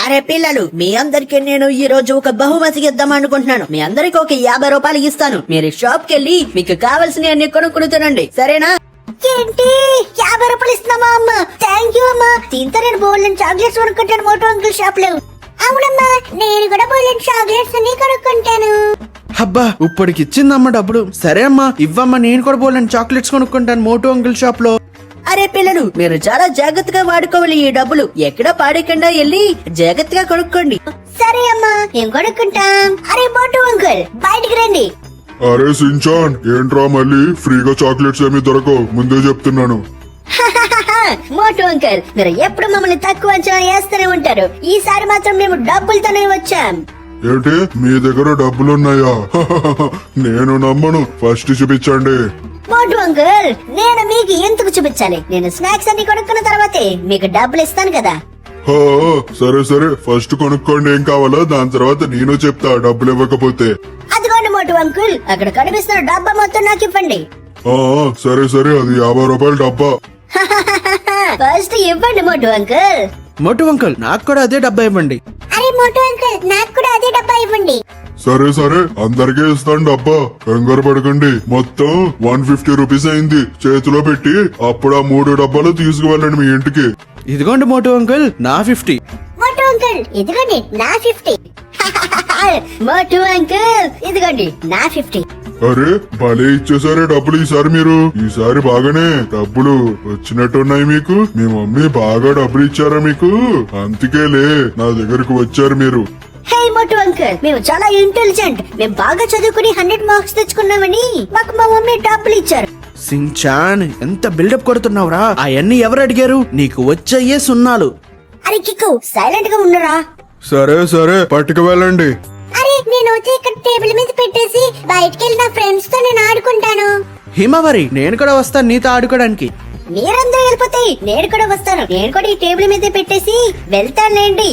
అరే పిల్లలు, మీ అందరికి నేను ఈ రోజు ఒక బహుమతి ఇద్దాం అనుకుంటున్నాను. మీ అందరికి ఒక 50 రూపాయలు ఇస్తాను. మీరు షాప్ కెళ్ళి మీకు కావాల్సిన అన్ని కొనుక్కుని తినండి, సరేనా? ఏంటి 50 రూపాయలు ఇస్తున్నావా అమ్మ? థ్యాంక్ యూ అమ్మా. దీంతో నేను బోల్డెన్ చాక్లెట్స్ కొనుక్కుంటాను మోటో అంకుల్ షాప్ లో. అవునమ్మా, నేను కూడా బోల్డెన్ చాక్లెట్స్ అన్ని కొనుక్కుంటాను. అబ్బా, ఇప్పటికి ఇచ్చిందమ్మా డబ్బులు. సరే అమ్మా, ఇవ్వమ్మా, నేను కూడా బోల్డెన్ చాక్లెట్స్ కొనుక్కుంటాను మోటో అంకుల్ షాప్ లో. అరే పిల్లలు, మీరు చాలా జాగ్రత్తగా వాడుకోవాలి ఈ డబ్బులు. ఎక్కడ పాడేకుండా వెళ్ళి జాగ్రత్తగా కొనుక్కోండి. సరే అమ్మా, ఏం కొనుక్కుంటాం? అరే మోటో అంకుల్, బయటికి రండి. అరే సించాన్, ఏంట్రా మళ్ళీ ఫ్రీగా చాక్లెట్స్ ఏమీ దొరకవు, ముందే చెప్తున్నాను. మోటో అంకుల్, మీరు ఎప్పుడు మమ్మల్ని తక్కువ అంచనా వేస్తూనే ఉంటారు. ఈసారి మాత్రం మేము డబ్బులతోనే వచ్చాం. ఏంటి, మీ దగ్గర డబ్బులున్నాయా? నేను నమ్మను, ఫస్ట్ చూపించండి. మోటో అంకుల్, నేను మీకు ఎందుకు చూపించాలి? నేను స్నాక్స్ అన్ని కొనుక్కున్న తర్వాతే మీకు డబ్బులు ఇస్తాను కదా. హా, సరే సరే, ఫస్ట్ కొనుక్కోండి ఏం కావాలో, దాని తర్వాత నేను చెప్తా డబ్బులు ఇవ్వకపోతే. అదిగోండి మోటో అంకుల్, అక్కడ కనిపిస్తున్న డబ్బా మొత్తం నాకు ఇవ్వండి. ఆ, సరే సరే, అది 50 రూపాయల డబ్బా. ఫస్ట్ ఇవ్వండి మోటో అంకుల్. మోటో అంకుల్, నాకు కూడా అదే డబ్బా ఇవ్వండి. అరే మోటో అంకుల్, నాకు కూడా అదే డబ్బా ఇవ్వండి. సరే సరే, అందరికీ ఇస్తాను డబ్బా, కంగారు పడకండి. మొత్తం 150 రూపీస్ అయింది. చేతిలో పెట్టి అప్పుడు ఆ 3 డబ్బాలు తీసుకువెళ్ళండి మీ ఇంటికి. ఇదిగోండి మోటో అంకుల్, నా 50. మోటో అంకుల్, ఇదిగోండి నా 50. మోటో అంకుల్, ఇదిగోండి నా 50. అరే, భలే ఇచ్చేసారే డబ్బులు ఈసారి మీరు. ఈసారి బాగానే డబ్బులు వచ్చినట్టున్నాయి మీకు. మీ మమ్మీ బాగా డబ్బులు ఇచ్చారా మీకు? అందుకేలే నా దగ్గరకు వచ్చారు మీరు. హే మోటో అంకుల్, మేము చాలా ఇంటెలిజెంట్. మేము బాగా చదువుకుని 100 మార్క్స్ తెచ్చుకున్నామని మాకు మా మమ్మీ డబ్బులు ఇచ్చారు. సించాన్, ఎంత బిల్డప్ కొడుతున్నావురా? అవన్నీ ఎవరు అడిగారు? నీకు వచ్చయ్యే సున్నాలు. అరే కిక్కు, సైలెంట్ గా ఉండరా. సరే సరే, పట్టుకు వెళ్ళండి. అరే, నేను ఇక్కడ టేబుల్ మీద పెట్టేసి బయటికి వెళ్ళి నా ఫ్రెండ్స్ తో నేను ఆడుకుంటాను. హిమవరి, నేను కూడా వస్తాను నీతో ఆడుకోవడానికి. మీరందరూ వెళ్ళిపోతే నేను కూడా వస్తాను. నేను కూడా ఈ టేబుల్ మీద పెట్టేసి వెళ్తానులేండి.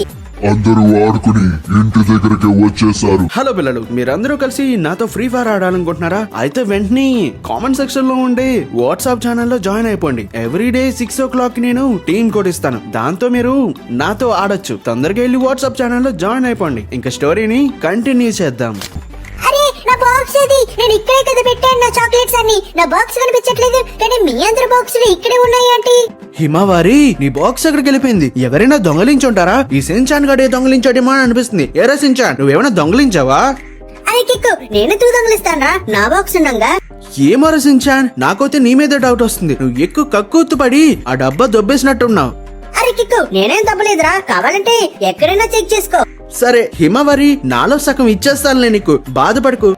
అందరూ ఆడుకుని ఇంటి దగ్గరికి వచ్చేసారు. హలో పిల్లలు, మీరందరూ కలిసి నాతో ఫ్రీ ఫైర్ ఆడాలనుకుంటున్నారా? అయితే వెంటనే కామెంట్ సెక్షన్ లో ఉండే వాట్సాప్ ఛానల్లో జాయిన్ అయిపోండి. ఎవ్రీడే 6 o'clock నేను టీమ్ కోడ్ ఇస్తాను. దాంతో మీరు నాతో ఆడొచ్చు. తొందరగా వెళ్ళి వాట్సాప్ ఛానల్లో జాయిన్ అయిపోండి. ఇంకా స్టోరీని కంటిన్యూ చేద్దాం. అరే, నా బాక్స్ ఏది? నేను ఇక్కడే కదా పెట్టాను నా చాక్లెట్స్ అన్ని. నా బాక్స్ కనిపించట్లేదు, కానీ మీ అందరి బాక్సులు ఇక్కడే ఉన్నాయి ఏంటి? హిమవారి, నీ బాక్స్ ఎక్కడికి వెళ్ళిపోయింది? ఎవరైనా దొంగలించుంటారా? ఈ సించాన్ గడే దొంగలించాడేమో అని అనిపిస్తుంది. ఏరా సించాన్, నువ్వేమైనా దొంగలించావా? అరే కిక్కు, నేను తూ దొంగలిస్తానా? నా బాక్స్ ఉండంగా. ఏమోరా సించాన్, నాకైతే నీ మీద డౌట్ వస్తుంది. నువ్వు ఎక్కువ కక్కుర్తి పడి ఆ డబ్బా దొబ్బేసినట్టున్నావు. అరే కిక్కు, నేనేం తప్పలేదురా. కావాలంటే ఎక్కడైనా చెక్ చేసుకో. సరే హిమవరి, నాలో సగం ఇచ్చేస్తానులే, నీకు బాధపడకు.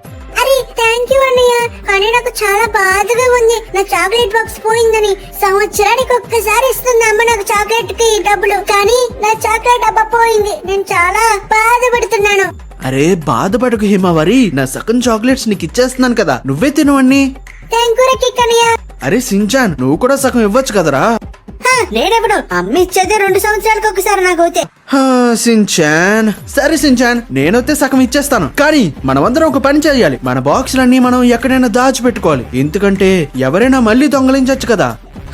అరే థ్యాంక్ యూ అన్నయ్య, కానీ నాకు చాలా బాధగా ఉంది. నా చాక్లెట్ బాక్స్ పోయిందని. సంవత్సరానికి ఒక్కసారి ఇస్తుంది అమ్మ నాకు చాక్లెట్ కి డబ్బులు, కానీ నా చాక్లెట్ డబ్బా పోయింది. నేను చాలా బాధపడుతున్నాను. అరే బాధపడకు హిమవరి, నా సగం చాక్లెట్స్ నీకు ఇచ్చేస్తున్నాను కదా, నువ్వే తినవన్నీ. థ్యాంక్ యూ కిక్ అన్నయ్య. అరే సించాన్, నువ్వు కూడా సగం ఇవ్వచ్చు కదరా? నేనెప్పుడు అమ్మ ఇచ్చేదే 2 సంవత్సరాలకు ఒకసారి నాకు అవుతే. సించాన్, సరే సించాన్, నేనైతే సగం ఇచ్చేస్తాను. కానీ మనమందరం ఒక పని చేయాలి. మన బాక్సులన్నీ మనం ఎక్కడైనా దాచిపెట్టుకోవాలి. ఎందుకంటే ఎవరైనా మళ్ళీ దొంగలించచ్చు కదా.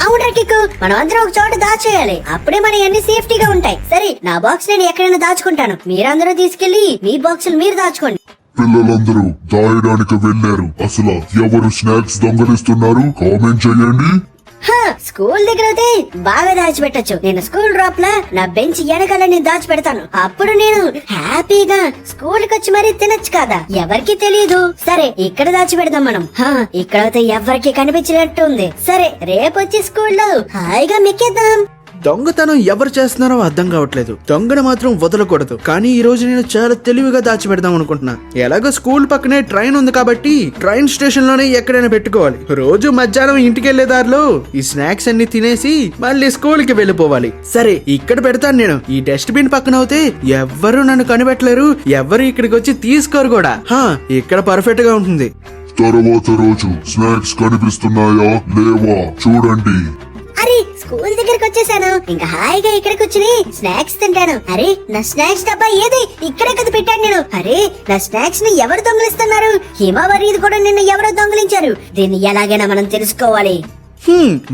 అవును కిక్కు, మనం అందరం ఒక చోట దాచేయాలి. అప్పుడే మన అన్ని సేఫ్టీగా ఉంటాయి. సరే, నా బాక్స్ నేను ఎక్కడైనా దాచుకుంటాను. మీరందరూ తీసుకెళ్లి మీ బాక్సులు మీరు దాచుకోండి. పిల్లలందరూ దాయడానికి వెళ్లారు. అసలు ఎవరు స్నాక్స్ దొంగలిస్తున్నారు కామెంట్ చేయండి. స్కూల్ దగ్గర అయితే బాగా దాచిపెట్టచ్చు. నేను స్కూల్ డ్రాప్ లా నా బెంచ్ వెనకాల నేను దాచిపెడతాను. అప్పుడు నేను హ్యాపీగా స్కూల్ కి వచ్చి మరీ తినొచ్చు కదా, ఎవరికి తెలియదు. సరే, ఇక్కడ దాచిపెడదాం మనం. ఇక్కడైతే ఎవరికి కనిపించినట్టు ఉంది. సరే, రేపు వచ్చి స్కూల్లో హాయిగా మెక్కేద్దాం. దొంగతనం ఎవరు చేస్తున్నారో అర్థం కావట్లేదు. దొంగను మాత్రం వదలకూడదు. కానీ ఈ రోజు నేను చాలా తెలివిగా దాచిపెడదాం అనుకుంటున్నా. ఎలాగో స్కూల్ పక్కనే ట్రైన్ ఉంది కాబట్టి ట్రైన్ స్టేషన్ లోనే ఎక్కడైనా పెట్టుకోవాలి. రోజు మధ్యాహ్నం ఇంటికి వెళ్లే దారిలో ఈ స్నాక్స్ అన్ని తినేసి మళ్ళీ స్కూల్ కి వెళ్ళిపోవాలి. సరే, ఇక్కడ పెడతాను నేను. ఈ డస్ట్ బిన్ పక్కన అయితే ఎవ్వరూ నన్ను కనిపెట్టలేరు, ఎవరు ఇక్కడికి వచ్చి తీసుకోరు కూడా. ఇక్కడ పర్ఫెక్ట్ గా ఉంటుంది. తర్వాత రోజు స్నాక్స్ కనిపిస్తున్నాయా లేవా చూడండి. అరే, స్కూల్ దగ్గరకు వచ్చేసాను. ఇంకా హాయిగా ఇక్కడికి వచ్చి స్నాక్స్ తింటాను. అరే, నా స్నాక్స్ డబ్బా ఏది? ఇక్కడే కదా పెట్టాను నేను. అరే, నా స్నాక్స్ ని ఎవరు దొంగలిస్తున్నారు? హిమవరి, ఇది కూడా నిన్న ఎవరో దొంగలించారు. దీన్ని ఎలాగైనా మనం తెలుసుకోవాలి.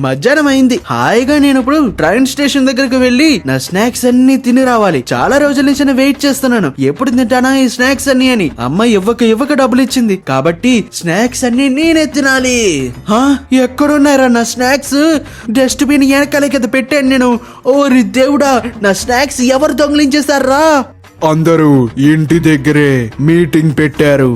మధ్యాహ్నం అయింది. హాయిగా నేను ఇప్పుడు ట్రైన్ స్టేషన్ దగ్గరకు వెళ్లి నా స్నాక్స్ అన్ని తిని రావాలి. చాలా రోజుల నుంచి నేను వెయిట్ చేస్తున్నాను, ఎప్పుడు తింటానా ఈ స్నాక్స్ అన్ని అని. అమ్మ ఇవ్వక డబ్బులు ఇచ్చింది కాబట్టి స్నాక్స్ అన్ని నేనే తినాలి. ఎక్కడున్నారా నా స్నాక్స్? డస్ట్బిన్ వెనకాలే కదా పెట్టాను నేను. ఓరి దేవుడా, నా స్నాక్స్ ఎవరు దొంగిలించేశారా? అందరూ ఇంటి దగ్గరే మీటింగ్ పెట్టారు.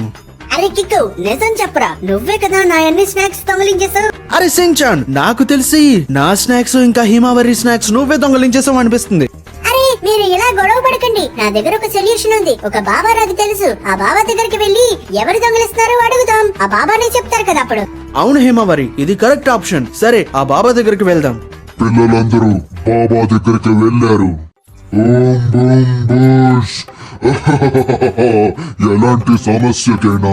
అరే కిక్కు, నిజం చెప్పరా, నువ్వే కదా నా అన్ని స్నాక్స్ దొంగలించేసావు? అరే సించాన్, నాకు తెలిసి నా స్నాక్స్ ఇంకా హిమావరి స్నాక్స్ నువ్వే దొంగలించేసావు అనిపిస్తుంది. అరే మీరు ఇలా గొడవ పడకండి, నా దగ్గర ఒక సొల్యూషన్ ఉంది. ఒక బాబా నాకు తెలుసు, ఆ బాబా దగ్గరికి వెళ్ళి ఎవరు దొంగలిస్తున్నారో అడుగుదాం. ఆ బాబానే చెప్తారు కదా అప్పుడు. అవును హిమావరి, ఇది కరెక్ట్ ఆప్షన్. సరే ఆ బాబా దగ్గరికి వెళ్దాం. పిల్లలందరూ బాబా దగ్గరికి వెళ్ళారు. ఓం బూమ్ బూష్. ఎలాంటి సమస్యకైనా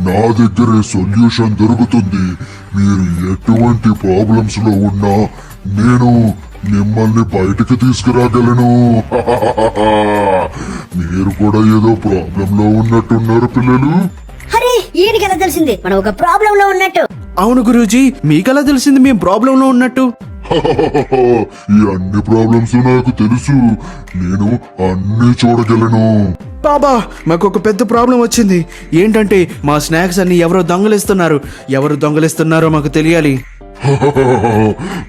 నా దగ్గరే సొల్యూషన్ దొరుకుతుంది. మీరు ఎటువంటి ప్రాబ్లమ్స్ లో ఉన్నా నేను మిమ్మల్ని బయటికి తీసుకురాగలను. మీరు కూడా ఏదో ప్రాబ్లం లో ఉన్నట్టున్నారు పిల్లలు. అరే ఈయనకి ఎలా తెలిసింది మనం ఒక ప్రాబ్లం లో ఉన్నట్టు? అవును గురూజీ, మీకెలా తెలిసింది మేము ప్రాబ్లం లో ఉన్నట్టు? ఈ అన్ని ప్రాబ్లమ్స్ నాకు తెలుసు, నేను అన్ని చూడగలను. బాబా, మాకు ఒక పెద్ద ప్రాబ్లం వచ్చింది. ఏంటంటే మా స్నాక్స్ అన్ని ఎవరో దొంగలిస్తున్నారు. ఎవరు దొంగలిస్తున్నారో మాకు తెలియాలి.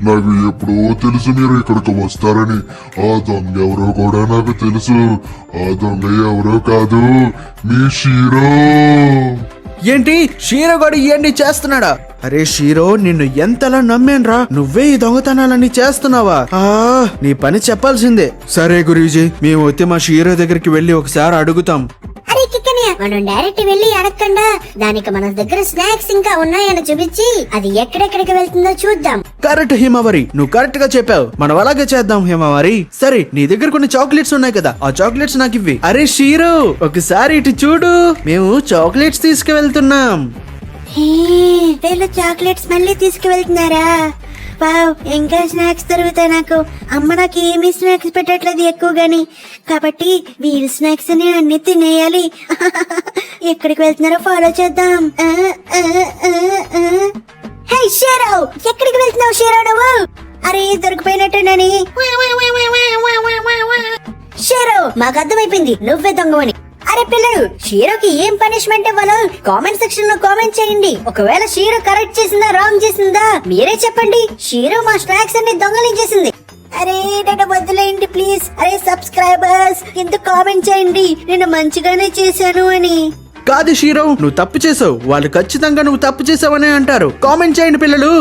నాకు ఎప్పుడో తెలుసు మీరు ఇక్కడికి వస్తారని. ఆ దొంగ ఎవరో కూడా నాకు తెలుసు. ఆ దొంగ ఎవరో కాదు, మీ షీరో. ఏంటి, షీరోగాడు ఇవన్నీ చేస్తున్నాడా? అరే షీరో, నిన్ను ఎంతలా నమ్మానురా, నువ్వే ఈ దొంగతనాలన్నీ చేస్తున్నావా? నీ పని చెప్పాల్సిందే. సరే గురూజీ, మేము వచ్చి మా షీరో దగ్గరికి వెళ్ళి ఒకసారి అడుగుతాం. అరే కిక్కనే, మనం డైరెక్ట్ వెళ్ళి అడగకుండా దానికి మన దగ్గర స్నాక్స్ ఇంకా ఉన్నాయని చూపించి అది ఎక్కడెక్కడికి వెళ్తుందో చూద్దాం. కరెక్ట్ హిమావరి, నువ్వు కరెక్ట్ గా చెప్పావు. మనం అలాగే చేద్దాం హిమావరి. సరే, నీ దగ్గర కొన్ని చాక్లెట్స్ ఉన్నాయి కదా, ఆ చాక్లెట్స్ నాకు ఇవ్వి. అరే షీరో, ఒకసారి ఇటు చూడు, మేము చాక్లెట్స్ తీసుకువెళ్తున్నాం. వీళ్ళు చాక్లెట్స్ మళ్ళీ తీసుకువెళ్తున్నారా? వావ్, ఇంకా స్నాక్స్ దొరుకుతాయి నాకు. అమ్మ నాకు ఏమీ స్నాక్స్ పెట్టట్లేదు ఎక్కువ గాని, కాబట్టి వీళ్ళ స్నాక్స్ అని అన్ని తినేయాలి. ఎక్కడికి వెళ్తున్నారో ఫాలో చేద్దాం. హే షేరో, ఎక్కడికి వెళ్తున్నావు షేరో నువ్వు? అరే దొరికిపోయినట్టునని. షేరో, మాకు అర్థమైపోయింది నువ్వే దొంగవని. అరే పిల్లలు, షీరోకి ఏం పనిష్మెంట్ ఇవ్వాలో కామెంట్ సెక్షన్ లో కామెంట్ చేయండి. ఒకవేళ షీరో కరెక్ట్ చేసిందా రాంగ్ చేసిందా మీరే చెప్పండి. షీరో మా స్నాక్స్ అన్ని దొంగలించేసింది. అరే నన్ను వదిలేయండి ప్లీజ్. అరే సబ్స్క్రైబర్స్ కింద కామెంట్ చేయండి నేను మంచిగానే చేశాను అని. కాదు షీరో, నువ్వు తప్పు చేసావు. వాళ్ళు ఖచ్చితంగా నువ్వు తప్పు చేసావనే అంటారు. కామెంట్ చేయండి పిల్లలు.